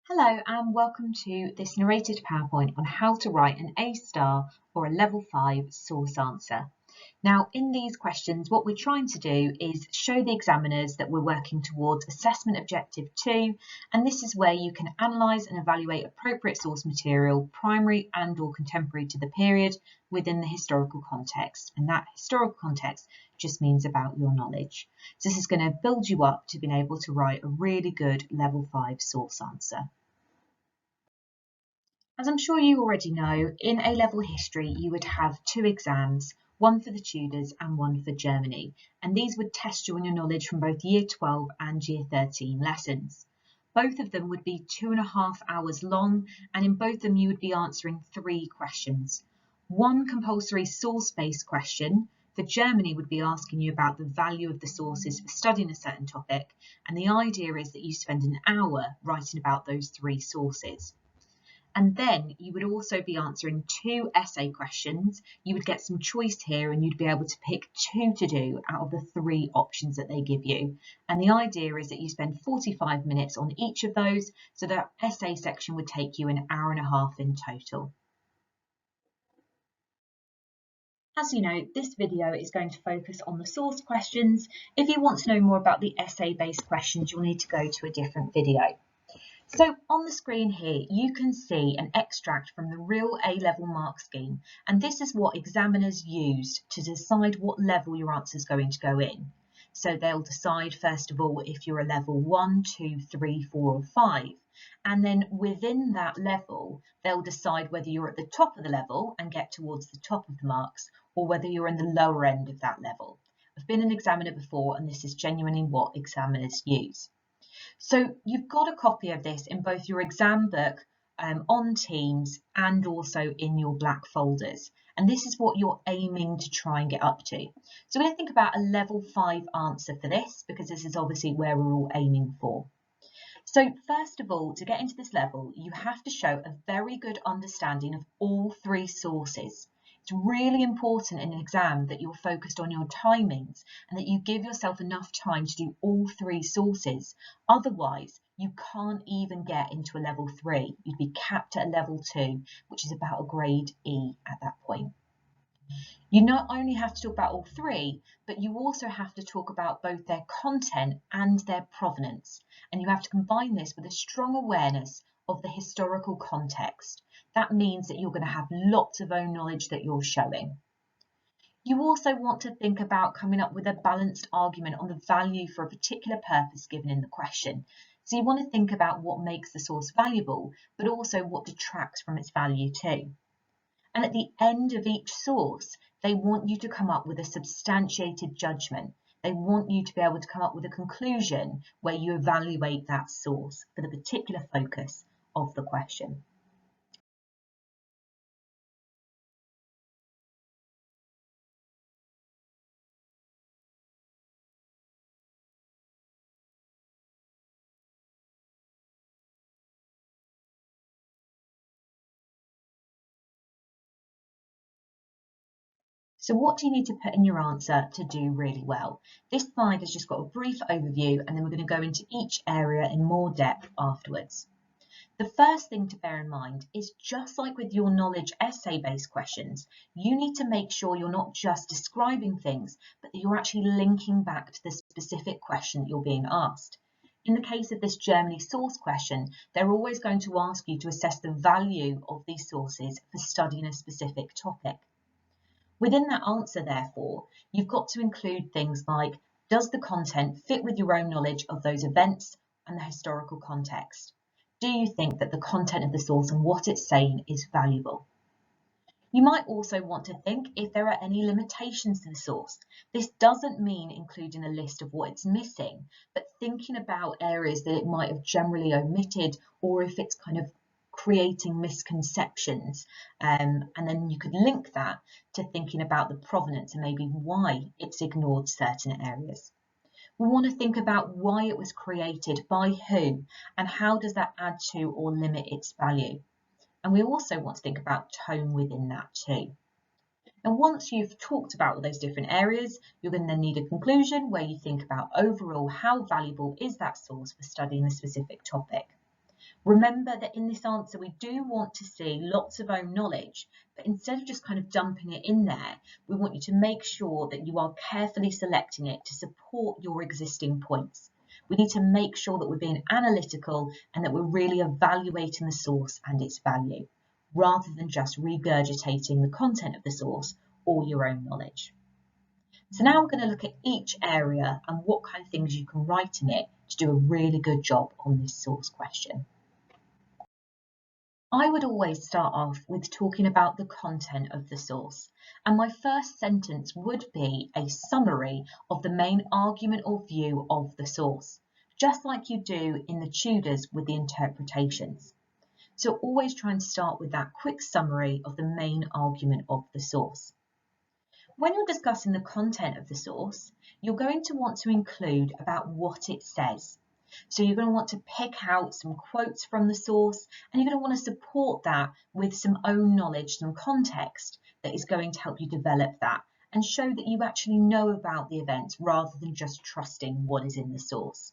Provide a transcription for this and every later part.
Hello and welcome to this narrated PowerPoint on how to write an A-star or a level 5 source answer. Now in these questions what we're trying to do is show the examiners that we're working towards assessment objective 2, and this is where you can analyse and evaluate appropriate source material, primary and or contemporary to the period, within the historical context, and that historical context just means about your knowledge. So this is going to build you up to being able to write a really good level 5 source answer. As I'm sure you already know, in A-level history you would have two exams, one for the Tudors and one for Germany, and these would test you on your knowledge from both Year 12 and Year 13 lessons. Both of them would be 2.5 hours long, and in both of them you would be answering 3 questions. One compulsory source-based question. For Germany would be asking you about the value of the sources for studying a certain topic, and the idea is that you spend an hour writing about those 3 sources. And then you would also be answering 2 essay questions. You would get some choice here and you'd be able to pick 2 to do out of the 3 options that they give you. And the idea is that you spend 45 minutes on each of those, so that essay section would take you an hour and a half in total. As you know, this video is going to focus on the source questions. If you want to know more about the essay-based questions, you'll need to go to a different video. So on the screen here, you can see an extract from the real A-level mark scheme, and this is what examiners use to decide what level your answer is going to go in. So they'll decide, first of all, if you're a level 1, 2, 3, 4 or 5, and then within that level, they'll decide whether you're at the top of the level and get towards the top of the marks, or whether you're in the lower end of that level. I've been an examiner before, and this is genuinely what examiners use. So you've got a copy of this in both your exam book, on Teams, and also in your black folders. And this is what you're aiming to try and get up to. So we're going to think about a level 5 answer for this, because this is obviously where we're all aiming for. So first of all, to get into this level, you have to show a very good understanding of all 3 sources. It's really important in an exam that you're focused on your timings and that you give yourself enough time to do all 3 sources. Otherwise, you can't even get into a level 3. You'd be capped at a level 2, which is about a grade E at that point. You not only have to talk about all 3, but you also have to talk about both their content and their provenance. And you have to combine this with a strong awareness of the historical context. That means that you're going to have lots of own knowledge that you're showing. You also want to think about coming up with a balanced argument on the value for a particular purpose given in the question. So you want to think about what makes the source valuable, but also what detracts from its value too. And at the end of each source, they want you to come up with a substantiated judgment. They want you to be able to come up with a conclusion where you evaluate that source for the particular focus of the question. So what do you need to put in your answer to do really well? This slide has just got a brief overview, and then we're going to go into each area in more depth afterwards. The first thing to bear in mind is, just like with your knowledge essay-based questions, you need to make sure you're not just describing things, but that you're actually linking back to the specific question that you're being asked. In the case of this Germany source question, they're always going to ask you to assess the value of these sources for studying a specific topic. Within that answer, therefore, you've got to include things like, does the content fit with your own knowledge of those events and the historical context? Do you think that the content of the source and what it's saying is valuable? You might also want to think if there are any limitations to the source. This doesn't mean including a list of what it's missing, but thinking about areas that it might have generally omitted, or if it's kind of creating misconceptions, and then you could link that to thinking about the provenance and maybe why it's ignored certain areas. We want to think about why it was created, by who, and how does that add to or limit its value. And we also want to think about tone within that too. And once you've talked about all those different areas, you're going to then need a conclusion where you think about overall how valuable is that source for studying a specific topic. Remember that in this answer, we do want to see lots of own knowledge, but instead of just kind of dumping it in there, we want you to make sure that you are carefully selecting it to support your existing points. We need to make sure that we're being analytical and that we're really evaluating the source and its value, rather than just regurgitating the content of the source or your own knowledge. So now we're going to look at each area and what kind of things you can write in it to do a really good job on this source question. I would always start off with talking about the content of the source, and my first sentence would be a summary of the main argument or view of the source, just like you do in the Tudors with the interpretations. So always try and start with that quick summary of the main argument of the source. When you're discussing the content of the source, you're going to want to include about what it says. So you're going to want to pick out some quotes from the source, and you're going to want to support that with some own knowledge, some context that is going to help you develop that and show that you actually know about the events rather than just trusting what is in the source.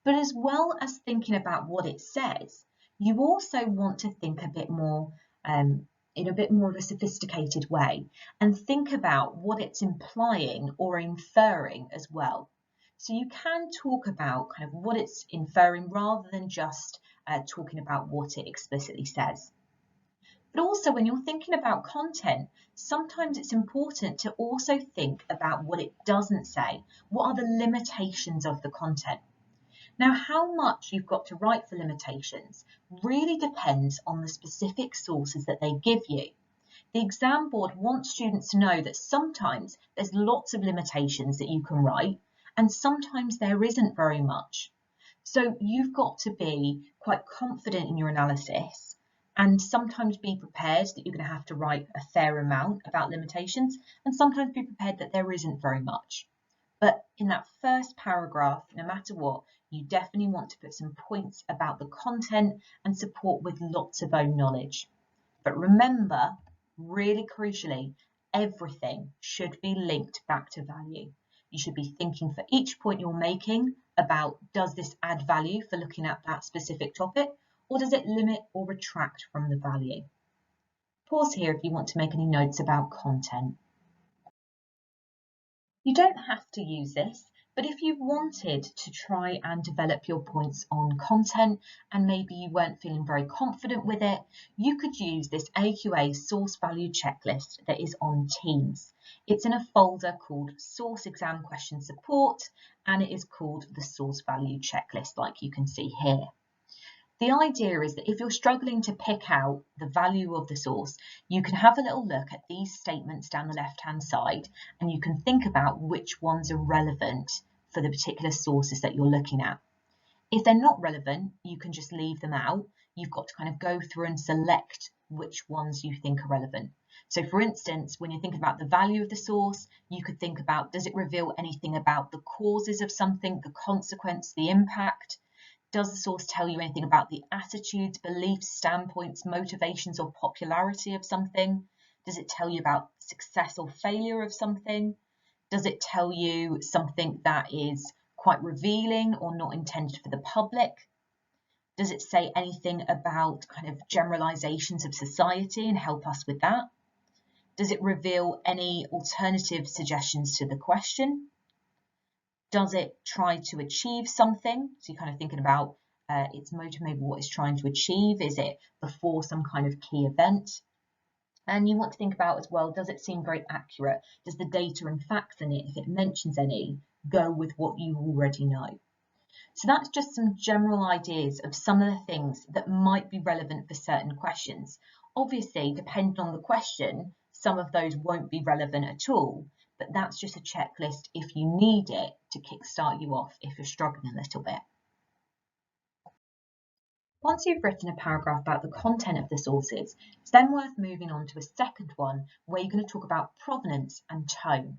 But as well as thinking about what it says, you also want to think a bit more in a bit more of a sophisticated way and think about what it's implying or inferring as well. So you can talk about kind of what it's inferring rather than just talking about what it explicitly says. But also when you're thinking about content, sometimes it's important to also think about what it doesn't say. What are the limitations of the content? Now, how much you've got to write for limitations really depends on the specific sources that they give you. The exam board wants students to know that sometimes there's lots of limitations that you can write, and sometimes there isn't very much. So you've got to be quite confident in your analysis and sometimes be prepared that you're going to have to write a fair amount about limitations, and sometimes be prepared that there isn't very much. But in that first paragraph, no matter what, you definitely want to put some points about the content and support with lots of own knowledge. But remember, really crucially, everything should be linked back to value. You should be thinking for each point you're making about, does this add value for looking at that specific topic, or does it limit or retract from the value? Pause here if you want to make any notes about content. You don't have to use this, but if you wanted to try and develop your points on content and maybe you weren't feeling very confident with it, you could use this AQA source value checklist that is on Teams. It's in a folder called Source Exam Question Support, and it is called the source value checklist, like you can see here. The idea is that if you're struggling to pick out the value of the source, you can have a little look at these statements down the left-hand side, and you can think about which ones are relevant for the particular sources that you're looking at. If they're not relevant, you can just leave them out. You've got to kind of go through and select which ones you think are relevant. So for instance, when you're thinking about the value of the source, you could think about, does it reveal anything about the causes of something, the consequence, the impact? Does the source tell you anything about the attitudes, beliefs, standpoints, motivations, or popularity of something? Does it tell you about success or failure of something? Does it tell you something that is quite revealing or not intended for the public? Does it say anything about kind of generalizations of society and help us with that? Does it reveal any alternative suggestions to the question? Does it try to achieve something? So you're kind of thinking about its motive, maybe what it's trying to achieve. Is it before some kind of key event? And you want to think about as well, does it seem very accurate? Does the data and facts in it, if it mentions any, go with what you already know? So that's just some general ideas of some of the things that might be relevant for certain questions. Obviously, depending on the question, some of those won't be relevant at all, but that's just a checklist if you need it to kickstart you off if you're struggling a little bit. Once you've written a paragraph about the content of the sources, it's then worth moving on to a second one where you're going to talk about provenance and tone.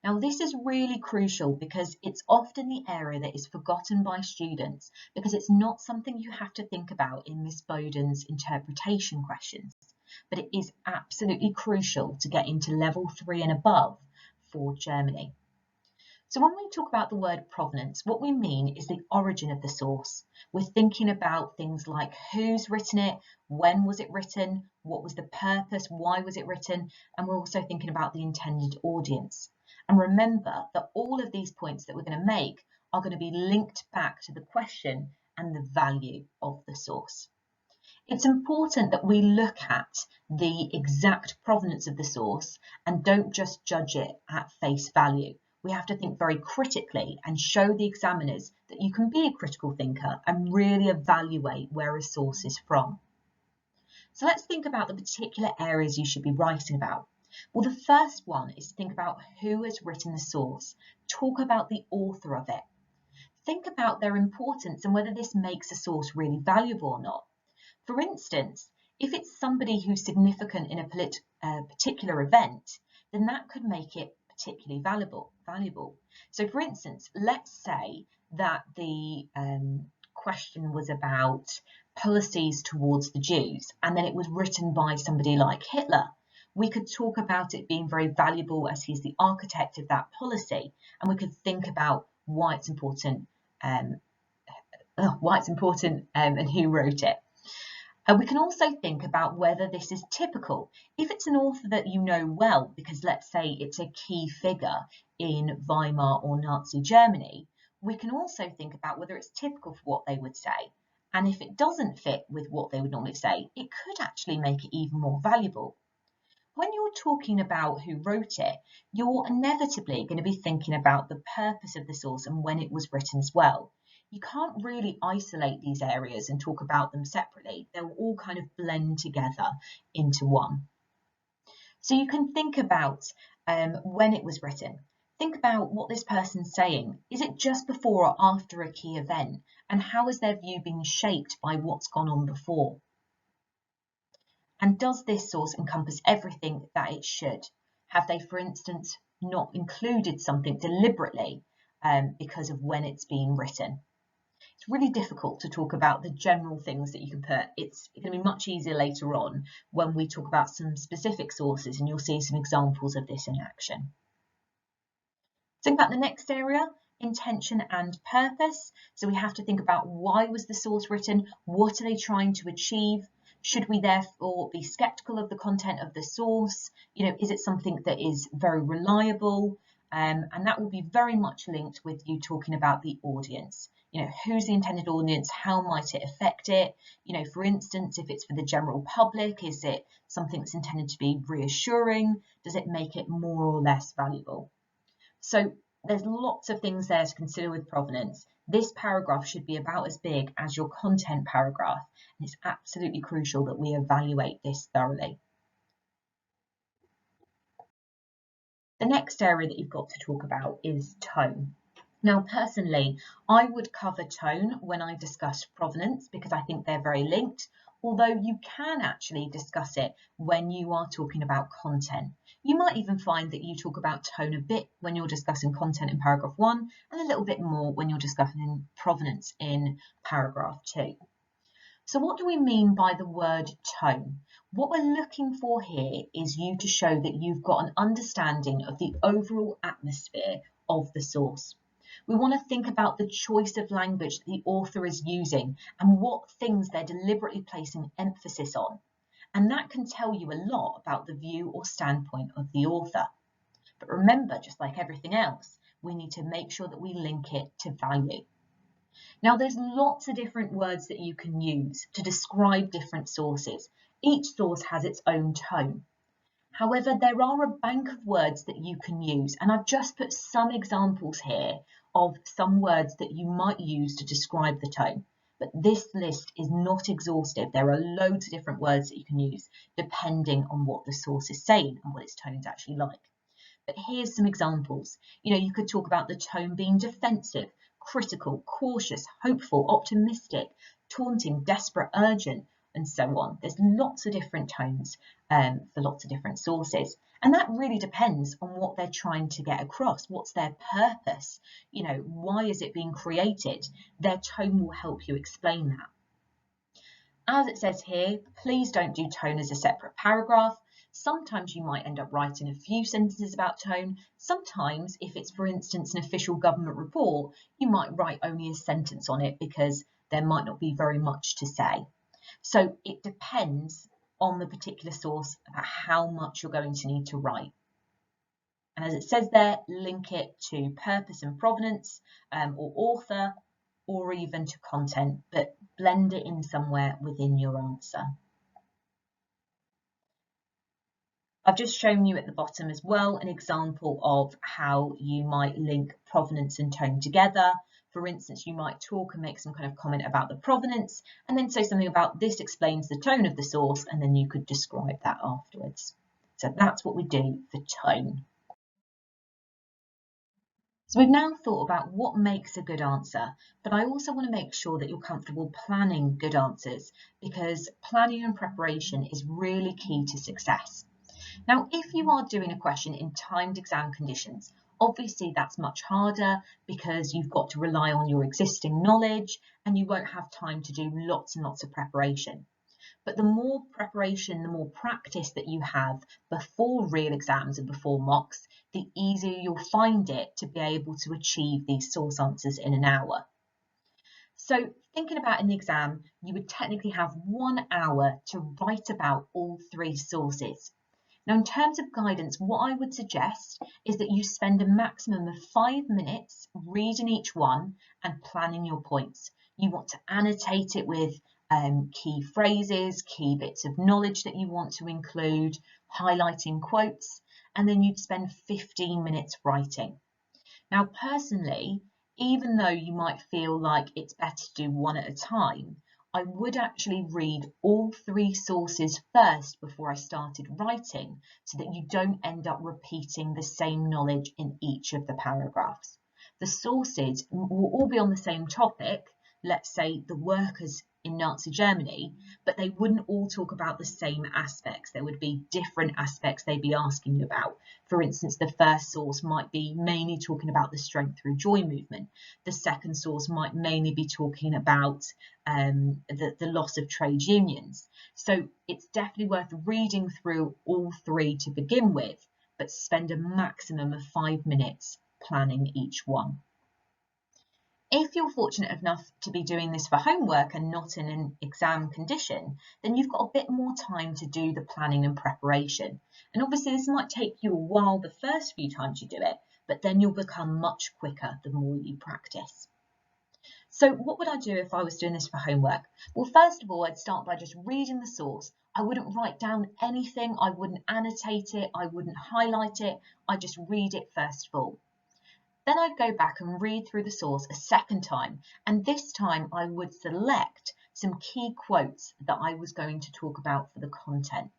Now, this is really crucial because it's often the area that is forgotten by students because it's not something you have to think about in Miss Bowden's interpretation questions, but it is absolutely crucial to get into level 3 and above for Germany. So when we talk about the word provenance, what we mean is the origin of the source. We're thinking about things like who's written it, when was it written, what was the purpose, why was it written, and we're also thinking about the intended audience. And remember that all of these points that we're going to make are going to be linked back to the question and the value of the source. It's important that we look at the exact provenance of the source and don't just judge it at face value. We have to think very critically and show the examiners that you can be a critical thinker and really evaluate where a source is from. So let's think about the particular areas you should be writing about. Well, the first one is to think about who has written the source. Talk about the author of it. Think about their importance and whether this makes a source really valuable or not. For instance, if it's somebody who's significant in a particular event, then that could make it particularly valuable. So for instance, let's say that the question was about policies towards the Jews, and then it was written by somebody like Hitler. We could talk about it being very valuable as he's the architect of that policy, and we could think about why it's important, and who wrote it. We can also think about whether this is typical. If it's an author that you know well, because let's say it's a key figure in Weimar or Nazi Germany, we can also think about whether it's typical for what they would say. And if it doesn't fit with what they would normally say, it could actually make it even more valuable. When you're talking about who wrote it, you're inevitably going to be thinking about the purpose of the source and when it was written as well. You can't really isolate these areas and talk about them separately. They'll all kind of blend together into one. So you can think about when it was written. Think about what this person's saying. Is it just before or after a key event? And how has their view been shaped by what's gone on before? And does this source encompass everything that it should? Have they, for instance, not included something deliberately because of when it's been written? It's really difficult to talk about the general things that you can put. It's going to be much easier later on when we talk about some specific sources, and you'll see some examples of this in action. Think about the next area, intention and purpose. So we have to think about why was the source written? What are they trying to achieve? Should we therefore be skeptical of the content of the source? Is it something that is very reliable? And that will be very much linked with you talking about the audience. Who's the intended audience? How might it affect it? For instance, if it's for the general public, is it something that's intended to be reassuring? Does it make it more or less valuable? So there's lots of things there to consider with provenance. This paragraph should be about as big as your content paragraph, and it's absolutely crucial that we evaluate this thoroughly. The next area that you've got to talk about is tone. Now, personally, I would cover tone when I discuss provenance because I think they're very linked, although you can actually discuss it when you are talking about content. You might even find that you talk about tone a bit when you're discussing content in paragraph 1 and a little bit more when you're discussing provenance in paragraph 2. So what do we mean by the word tone? What we're looking for here is you to show that you've got an understanding of the overall atmosphere of the source. We want to think about the choice of language that the author is using and what things they're deliberately placing emphasis on. And that can tell you a lot about the view or standpoint of the author. But remember, just like everything else, we need to make sure that we link it to value. Now, there's lots of different words that you can use to describe different sources. Each source has its own tone. However, there are a bank of words that you can use, and I've just put some examples here of some words that you might use to describe the tone. But this list is not exhaustive. There are loads of different words that you can use depending on what the source is saying and what its tone is actually like. But here's some examples. You could talk about the tone being defensive, critical, cautious, hopeful, optimistic, taunting, desperate, urgent, and so on. There's lots of different tones for lots of different sources. And that really depends on what they're trying to get across. What's their purpose? Why is it being created? Their tone will help you explain that. As it says here, please don't do tone as a separate paragraph. Sometimes you might end up writing a few sentences about tone. Sometimes, if it's, for instance, an official government report, you might write only a sentence on it because there might not be very much to say. So it depends on the particular source about how much you're going to need to write. And as it says there, link it to purpose and provenance, or author, or even to content, but blend it in somewhere within your answer. I've just shown you at the bottom as well an example of how you might link provenance and tone together. For instance, you might talk and make some kind of comment about the provenance and then say something about this explains the tone of the source, and then you could describe that afterwards. So that's what we do for tone. So we've now thought about what makes a good answer, but I also want to make sure that you're comfortable planning good answers, because planning and preparation is really key to success. Now, if you are doing a question in timed exam conditions, obviously that's much harder because you've got to rely on your existing knowledge and you won't have time to do lots and lots of preparation. But the more preparation, the more practice that you have before real exams and before mocks, the easier you'll find it to be able to achieve these source answers in an hour. So thinking about in the exam, you would technically have 1 hour to write about all 3 sources. Now, in terms of guidance, what I would suggest is that you spend a maximum of 5 minutes reading each one and planning your points. You want to annotate it with key phrases, key bits of knowledge that you want to include, highlighting quotes, and then you'd spend 15 minutes writing. Now, personally, even though you might feel like it's better to do one at a time, I would actually read all 3 sources first before I started writing so that you don't end up repeating the same knowledge in each of the paragraphs. The sources will all be on the same topic, let's say the workers in Nazi Germany, but they wouldn't all talk about the same aspects. There would be different aspects they'd be asking you about. For instance, the first source might be mainly talking about the Strength Through Joy movement. The second source might mainly be talking about the loss of trade unions. So it's definitely worth reading through all 3 to begin with, but spend a maximum of 5 minutes planning each one. If you're fortunate enough to be doing this for homework and not in an exam condition, then you've got a bit more time to do the planning and preparation. And obviously this might take you a while the first few times you do it, but then you'll become much quicker the more you practice. So what would I do if I was doing this for homework? Well, first of all, I'd start by just reading the source. I wouldn't write down anything, I wouldn't annotate it, I wouldn't highlight it, I'd just read it first of all. Then I'd go back and read through the source a second time, and this time I would select some key quotes that I was going to talk about for the content.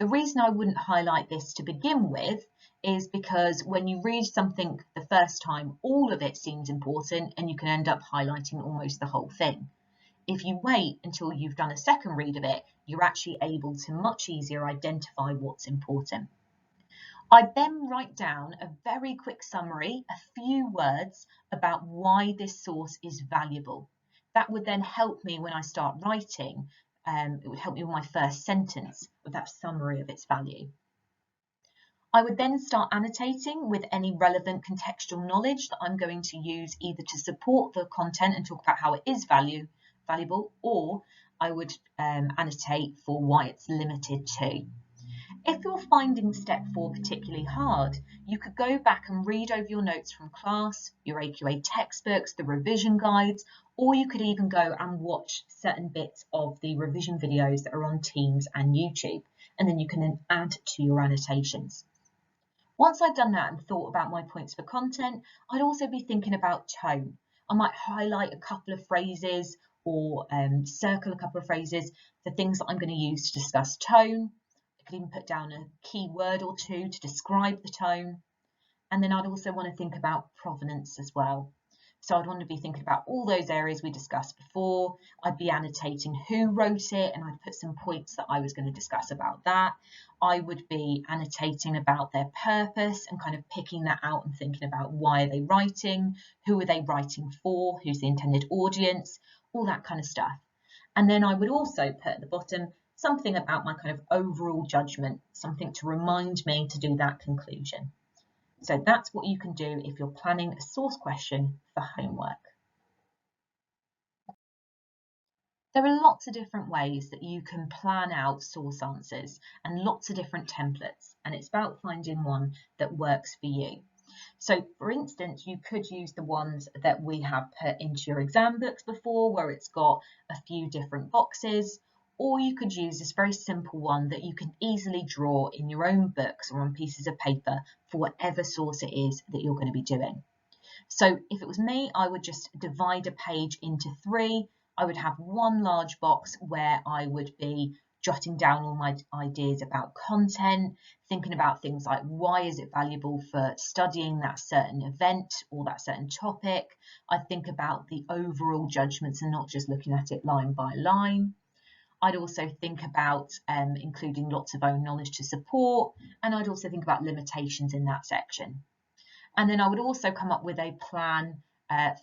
The reason I wouldn't highlight this to begin with is because when you read something the first time, all of it seems important and you can end up highlighting almost the whole thing. If you wait until you've done a second read of it, you're actually able to much easier identify what's important. I then write down a very quick summary, a few words about why this source is valuable. That would then help me when I start writing. It would help me with my first sentence with that summary of its value. I would then start annotating with any relevant contextual knowledge that I'm going to use either to support the content and talk about how it is valuable, or I would annotate for why it's limited to. If you're finding step 4 particularly hard, you could go back and read over your notes from class, your AQA textbooks, the revision guides, or you could even go and watch certain bits of the revision videos that are on Teams and YouTube, and then you can then add to your annotations. Once I'd done that and thought about my points for content, I'd also be thinking about tone. I might highlight a couple of phrases or circle a couple of phrases, the things that I'm going to use to discuss tone. I could even put down a key word or 2 to describe the tone. And then I'd also want to think about provenance as well. So I'd want to be thinking about all those areas we discussed before. I'd be annotating who wrote it, and I'd put some points that I was going to discuss about that. I would be annotating about their purpose and kind of picking that out and thinking about why are they writing, who are they writing for, who's the intended audience, all that kind of stuff. And then I would also put at the bottom something about my kind of overall judgment, something to remind me to do that conclusion. So that's what you can do if you're planning a source question for homework. There are lots of different ways that you can plan out source answers and lots of different templates, and it's about finding one that works for you. So for instance, you could use the ones that we have put into your exam books before, where it's got a few different boxes, or you could use this very simple one that you can easily draw in your own books or on pieces of paper for whatever source it is that you're going to be doing. So if it was me, I would just divide a page into 3. I would have one large box where I would be jotting down all my ideas about content, thinking about things like why is it valuable for studying that certain event or that certain topic. I'd think about the overall judgments and not just looking at it line by line. I'd also think about including lots of own knowledge to support, and I'd also think about limitations in that section. And then I would also come up with a plan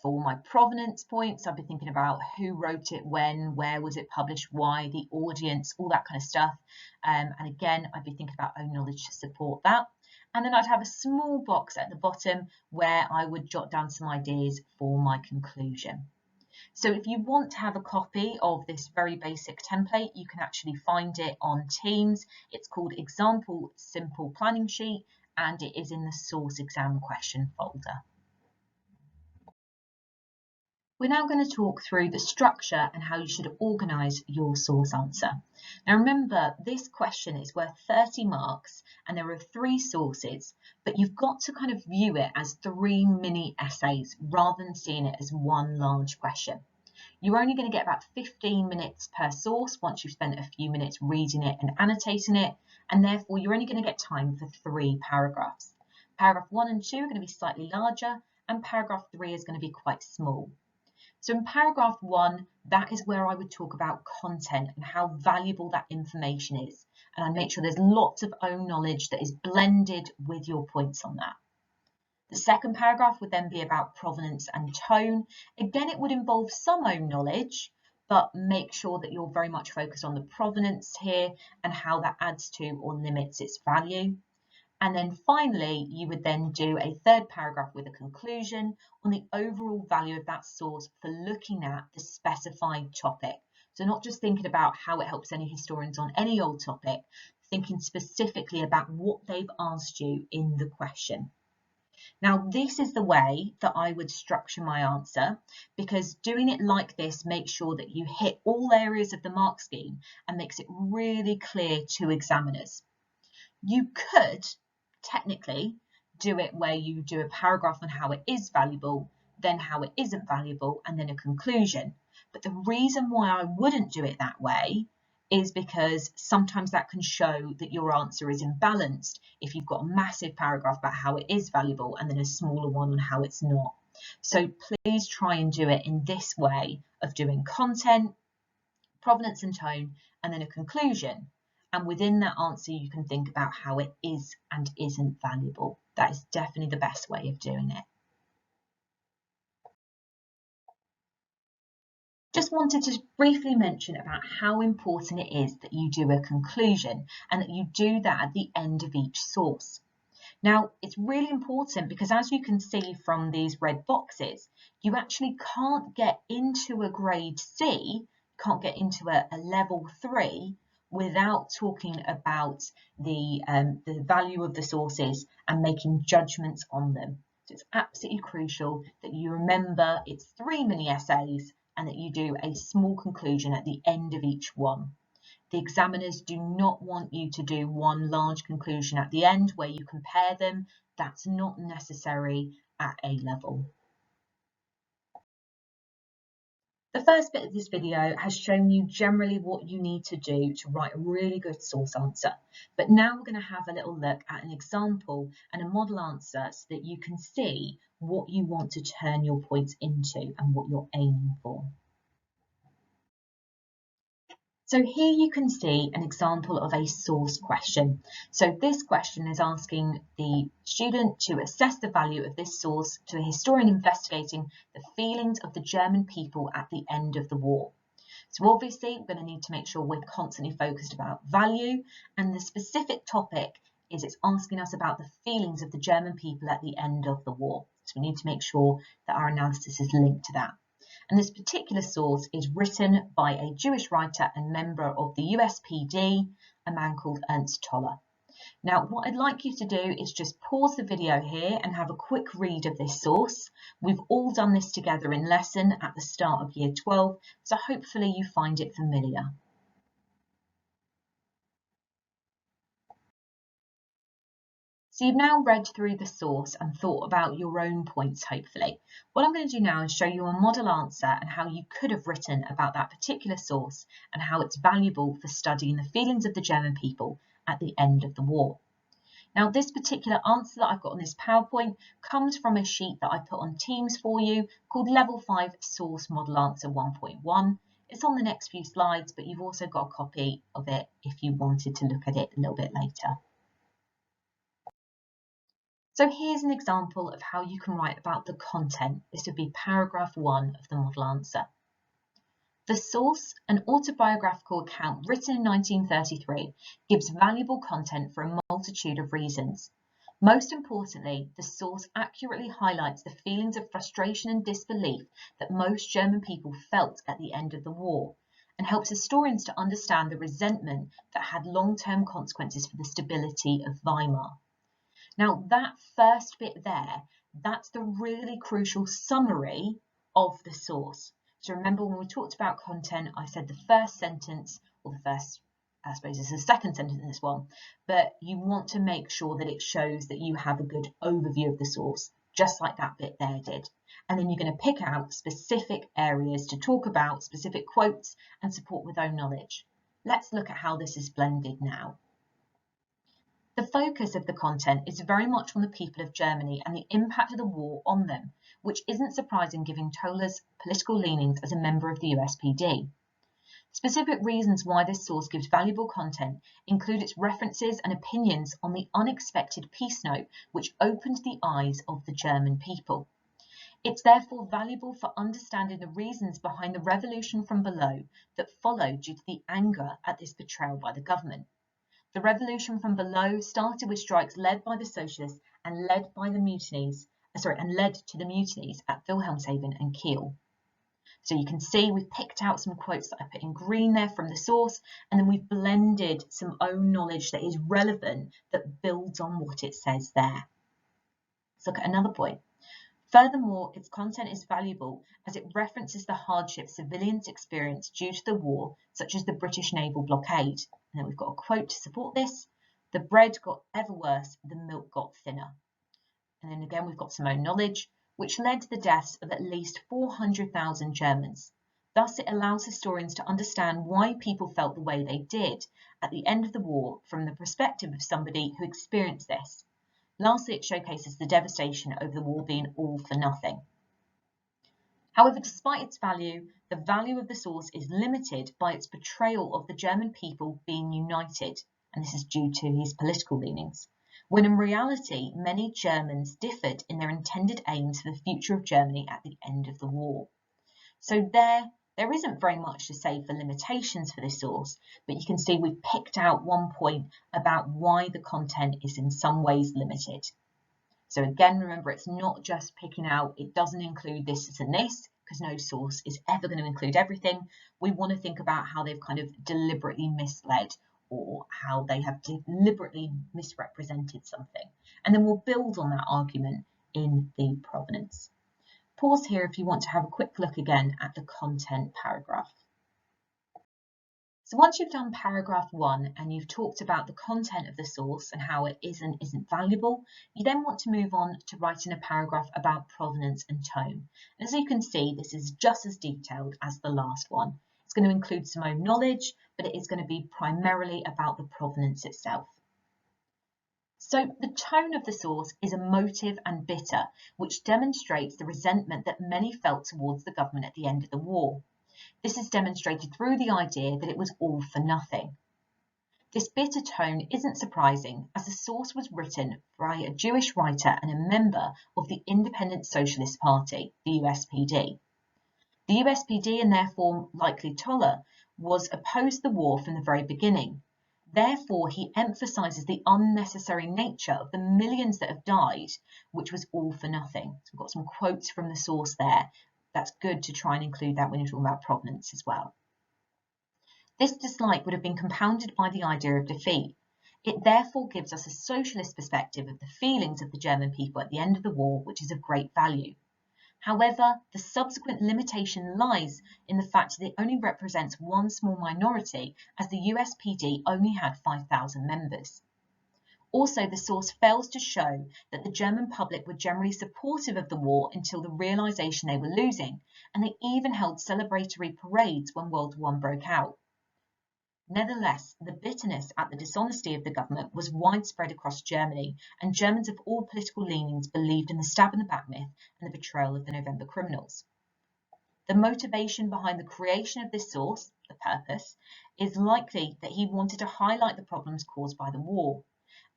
for my provenance points. I'd be thinking about who wrote it, when, where was it published, why, the audience, all that kind of stuff. And again, I'd be thinking about own knowledge to support that. And then I'd have a small box at the bottom where I would jot down some ideas for my conclusion. So if you want to have a copy of this very basic template, you can actually find it on Teams. It's called Example Simple Planning Sheet, and it is in the source exam question folder. We're now going to talk through the structure and how you should organise your source answer. Now remember, this question is worth 30 marks and there are 3 sources, but you've got to kind of view it as 3 mini essays rather than seeing it as one large question. You're only going to get about 15 minutes per source once you've spent a few minutes reading it and annotating it, and therefore you're only going to get time for 3 paragraphs. Paragraph 1 and 2 are going to be slightly larger, and paragraph 3 is going to be quite small. So in paragraph 1, that is where I would talk about content and how valuable that information is. And I'd make sure there's lots of own knowledge that is blended with your points on that. The second paragraph would then be about provenance and tone. Again, it would involve some own knowledge, but make sure that you're very much focused on the provenance here and how that adds to or limits its value. And then finally, you would then do a third paragraph with a conclusion on the overall value of that source for looking at the specified topic. So not just thinking about how it helps any historians on any old topic, thinking specifically about what they've asked you in the question. Now, this is the way that I would structure my answer, because doing it like this makes sure that you hit all areas of the mark scheme and makes it really clear to examiners. You could technically do it where you do a paragraph on how it is valuable, then how it isn't valuable, and then a conclusion. But the reason why I wouldn't do it that way is because sometimes that can show that your answer is imbalanced if you've got a massive paragraph about how it is valuable and then a smaller one on how it's not. So please try and do it in this way of doing content, provenance and tone, and then a conclusion. And within that answer, you can think about how it is and isn't valuable. That is definitely the best way of doing it. Just wanted to briefly mention about how important it is that you do a conclusion and that you do that at the end of each source. Now, it's really important because as you can see from these red boxes, you actually can't get into a grade C, can't get into a level 3 without talking about the value of the sources and making judgments on them. So it's absolutely crucial that you remember it's 3 mini essays and that you do a small conclusion at the end of each one. The examiners do not want you to do one large conclusion at the end where you compare them. That's not necessary at A level. The first bit of this video has shown you generally what you need to do to write a really good source answer. But now we're going to have a little look at an example and a model answer so that you can see what you want to turn your points into and what you're aiming for. So here you can see an example of a source question. So this question is asking the student to assess the value of this source to a historian investigating the feelings of the German people at the end of the war. So obviously we're going to need to make sure we're constantly focused about value, and the specific topic is it's asking us about the feelings of the German people at the end of the war. So we need to make sure that our analysis is linked to that. And this particular source is written by a Jewish writer and member of the USPD, a man called Ernst Toller. Now, what I'd like you to do is just pause the video here and have a quick read of this source. We've all done this together in lesson at the start of year 12, so hopefully you find it familiar. So you've now read through the source and thought about your own points, hopefully. What I'm going to do now is show you a model answer and how you could have written about that particular source and how it's valuable for studying the feelings of the German people at the end of the war. Now, this particular answer that I've got on this PowerPoint comes from a sheet that I put on Teams for you called Level 5 Source Model Answer 1.1. It's on the next few slides, but you've also got a copy of it if you wanted to look at it a little bit later. So here's an example of how you can write about the content. This would be paragraph 1 of the model answer. The source, an autobiographical account written in 1933, gives valuable content for a multitude of reasons. Most importantly, the source accurately highlights the feelings of frustration and disbelief that most German people felt at the end of the war, and helps historians to understand the resentment that had long-term consequences for the stability of Weimar. Now, that first bit there, that's the really crucial summary of the source. So remember, when we talked about content, I said the first sentence, or the first, I suppose it's the second sentence in this one, but you want to make sure that it shows that you have a good overview of the source, just like that bit there did. And then you're going to pick out specific areas to talk about, specific quotes, and support with own knowledge. Let's look at how this is blended now. The focus of the content is very much on the people of Germany and the impact of the war on them, which isn't surprising given Toller's political leanings as a member of the USPD. Specific reasons why this source gives valuable content include its references and opinions on the unexpected peace note which opened the eyes of the German people. It's therefore valuable for understanding the reasons behind the revolution from below that followed due to the anger at this betrayal by the government. The revolution from below started with strikes led by the socialists and led to the mutinies at Wilhelmshaven and Kiel. So you can see we've picked out some quotes that I put in green there from the source, and then we've blended some own knowledge that is relevant that builds on what it says there. Let's look at another point. Furthermore, its content is valuable as it references the hardships civilians experienced due to the war, such as the British naval blockade. And then we've got a quote to support this. The bread got ever worse, the milk got thinner. And then again, we've got some own knowledge, which led to the deaths of at least 400,000 Germans. Thus, it allows historians to understand why people felt the way they did at the end of the war from the perspective of somebody who experienced this. Lastly, it showcases the devastation over the war being all for nothing. However, despite its value, the value of the source is limited by its portrayal of the German people being united, and this is due to his political leanings, when in reality many Germans differed in their intended aims for the future of Germany at the end of the war. So there isn't very much to say for limitations for this source, but you can see we've picked out one point about why the content is in some ways limited. So again, remember, it's not just picking out, it doesn't include this and this, because no source is ever going to include everything. We want to think about how they've kind of deliberately misled or how they have deliberately misrepresented something. And then we'll build on that argument in the provenance. Pause here if you want to have a quick look again at the content paragraph. So once you've done paragraph 1 and you've talked about the content of the source and how it is and isn't valuable, you then want to move on to writing a paragraph about provenance and tone. And as you can see, this is just as detailed as the last one. It's going to include some own knowledge, but it is going to be primarily about the provenance itself. So the tone of the source is emotive and bitter, which demonstrates the resentment that many felt towards the government at the end of the war. This is demonstrated through the idea that it was all for nothing. This bitter tone isn't surprising, as the source was written by a Jewish writer and a member of the Independent Socialist Party, the USPD. The USPD, and therefore likely Toller, was opposed to the war from the very beginning. Therefore, he emphasises the unnecessary nature of the millions that have died, which was all for nothing. So we've got some quotes from the source there. That's good to try and include that when you're talking about provenance as well. This dislike would have been compounded by the idea of defeat. It therefore gives us a socialist perspective of the feelings of the German people at the end of the war, which is of great value. However, the subsequent limitation lies in the fact that it only represents one small minority, as the USPD only had 5,000 members. Also, the source fails to show that the German public were generally supportive of the war until the realisation they were losing, and they even held celebratory parades when World War I broke out. Nevertheless, the bitterness at the dishonesty of the government was widespread across Germany, and Germans of all political leanings believed in the stab in the back myth and the betrayal of the November criminals. The motivation behind the creation of this source, the purpose, is likely that he wanted to highlight the problems caused by the war.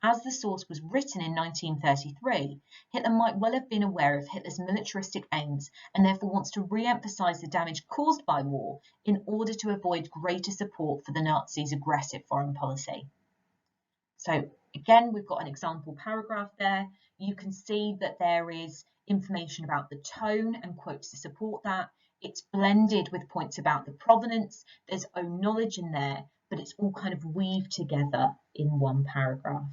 As the source was written in 1933, Hitler might well have been aware of Hitler's militaristic aims and therefore wants to re-emphasise the damage caused by war in order to avoid greater support for the Nazis' aggressive foreign policy. So again, we've got an example paragraph there. You can see that there is information about the tone and quotes to support that. It's blended with points about the provenance. There's own knowledge in there, but it's all kind of weaved together in one paragraph.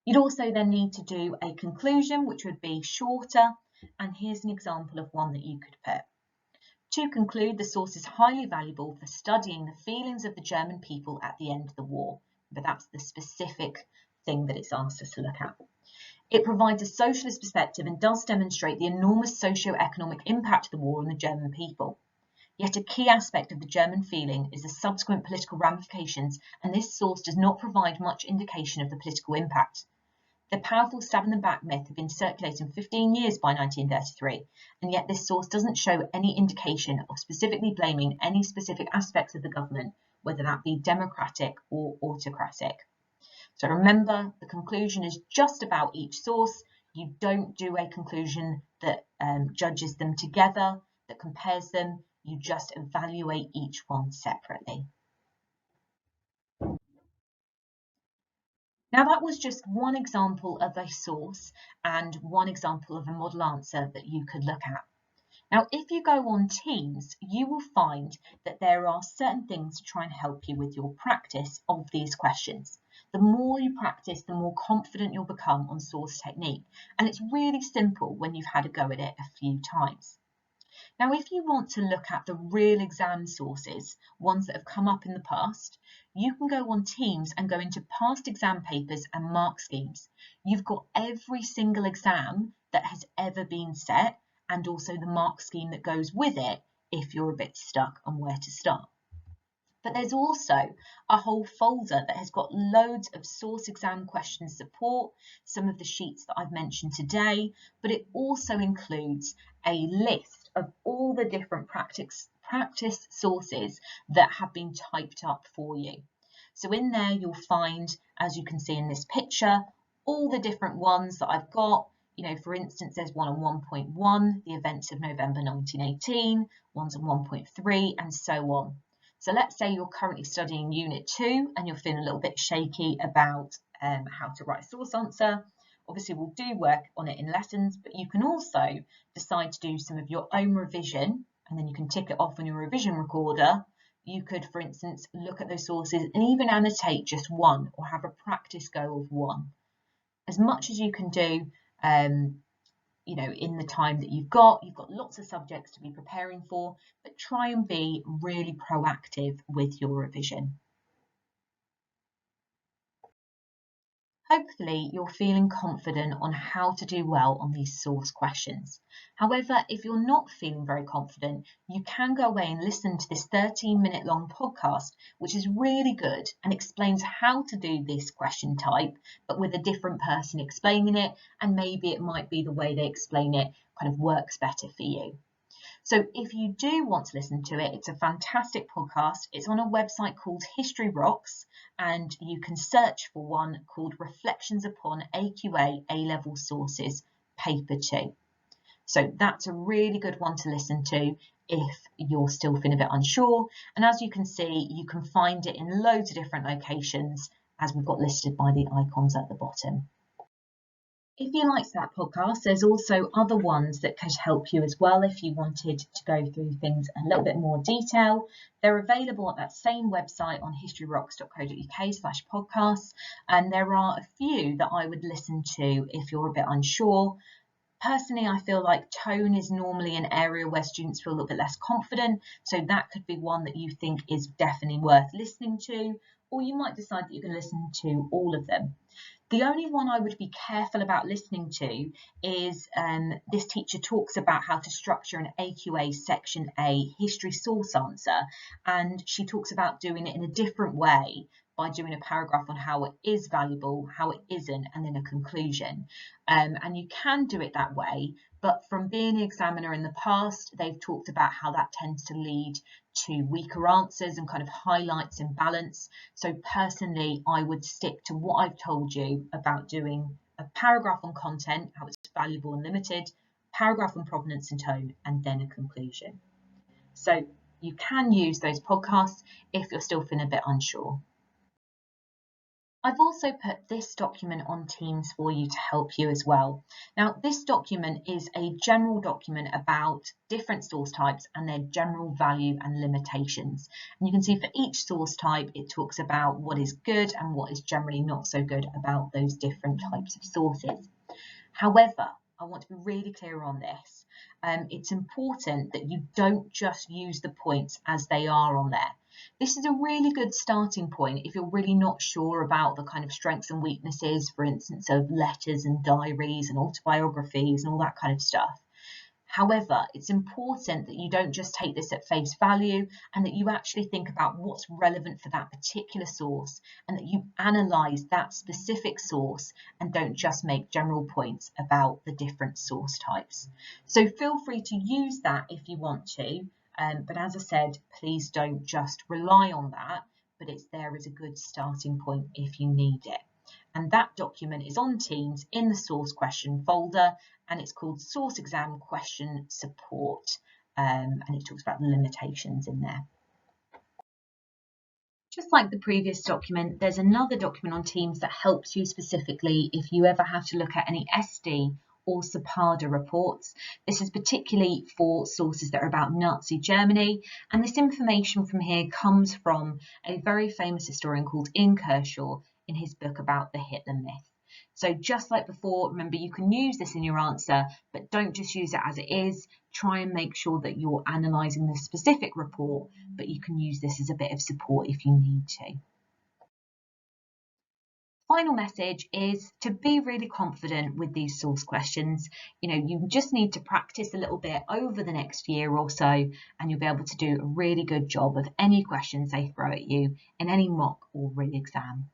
You'd also then need to do a conclusion, which would be shorter, and here's an example of one that you could put. To conclude, the source is highly valuable for studying the feelings of the German people at the end of the war, but that's the specific thing that it's asked us to look at. It provides a socialist perspective and does demonstrate the enormous socio-economic impact of the war on the German people. Yet a key aspect of the German feeling is the subsequent political ramifications, and this source does not provide much indication of the political impact. The powerful stab in the back myth had been circulating 15 years by 1933, and yet this source doesn't show any indication of specifically blaming any specific aspects of the government, whether that be democratic or autocratic. So remember, the conclusion is just about each source. You don't do a conclusion that judges them together, that compares them. You just evaluate each one separately. Now that was just one example of a source and one example of a model answer that you could look at. Now, if you go on Teams, you will find that there are certain things to try and help you with your practice of these questions. The more you practice, the more confident you'll become on source technique. And it's really simple when you've had a go at it a few times. Now, if you want to look at the real exam sources, ones that have come up in the past, you can go on Teams and go into past exam papers and mark schemes. You've got every single exam that has ever been set and also the mark scheme that goes with it if you're a bit stuck on where to start. But there's also a whole folder that has got loads of source exam question support, some of the sheets that I've mentioned today, but it also includes a list of all the different practice sources that have been typed up for you. So in there you'll find, as you can see in this picture, all the different ones that I've got. You know, for instance, there's one on 1.1, the events of November 1918, one's on 1.3, and so on. So let's say you're currently studying Unit 2 and you're feeling a little bit shaky about how to write a source answer. Obviously, we'll do work on it in lessons, but you can also decide to do some of your own revision, and then you can tick it off on your revision recorder. You could, for instance, look at those sources and even annotate just one or have a practice go of one. As much as you can do, you know, in the time that you've got lots of subjects to be preparing for, but try and be really proactive with your revision. Hopefully you're feeling confident on how to do well on these source questions. However, if you're not feeling very confident, you can go away and listen to this 13-minute long podcast, which is really good and explains how to do this question type, but with a different person explaining it, and maybe it might be the way they explain it kind of works better for you. So if you do want to listen to it, it's a fantastic podcast. It's on a website called History Rocks, and you can search for one called Reflections upon AQA A-Level Sources, Paper 2. So that's a really good one to listen to if you're still feeling a bit unsure. And as you can see, you can find it in loads of different locations as we've got listed by the icons at the bottom. If you liked that podcast, there's also other ones that could help you as well if you wanted to go through things in a little bit more detail. They're available at that same website on historyrocks.co.uk/podcasts, and there are a few that I would listen to if you're a bit unsure. Personally, I feel like tone is normally an area where students feel a little bit less confident, so that could be one that you think is definitely worth listening to, or you might decide that you're going to listen to all of them. The only one I would be careful about listening to is this teacher talks about how to structure an AQA Section A history source answer, and she talks about doing it in a different way by doing a paragraph on how it is valuable, how it isn't, and then a conclusion. And you can do it that way, but from being an examiner in the past, they've talked about how that tends to lead to weaker answers and kind of highlights imbalance. So personally, I would stick to what I've told you about doing a paragraph on content, how it's valuable and limited, paragraph on provenance and tone, and then a conclusion. So you can use those podcasts if you're still feeling a bit unsure. I've also put this document on Teams for you to help you as well. Now, this document is a general document about different source types and their general value and limitations. And you can see for each source type, it talks about what is good and what is generally not so good about those different types of sources. However, I want to be really clear on this. It's important that you don't just use the points as they are on there. This is a really good starting point if you're really not sure about the kind of strengths and weaknesses, for instance, of letters and diaries and autobiographies and all that kind of stuff. However, it's important that you don't just take this at face value and that you actually think about what's relevant for that particular source and that you analyse that specific source and don't just make general points about the different source types. So feel free to use that if you want to, but as I said, please don't just rely on that, but it's there as a good starting point if you need it. And that document is on Teams in the source question folder, and it's called Source Exam Question Support, and it talks about the limitations in there. Just like the previous document, there's another document on Teams that helps you specifically if you ever have to look at any SD or SEPARDA reports. This is particularly for sources that are about Nazi Germany, and this information from here comes from a very famous historian called Ian Kershaw in his book about the Hitler myth. So just like before, remember you can use this in your answer, but don't just use it as it is. Try and make sure that you're analysing the specific report, but you can use this as a bit of support if you need to. Final message is to be really confident with these source questions. You just need to practice a little bit over the next year or so, and you'll be able to do a really good job of any questions they throw at you in any mock or re-exam.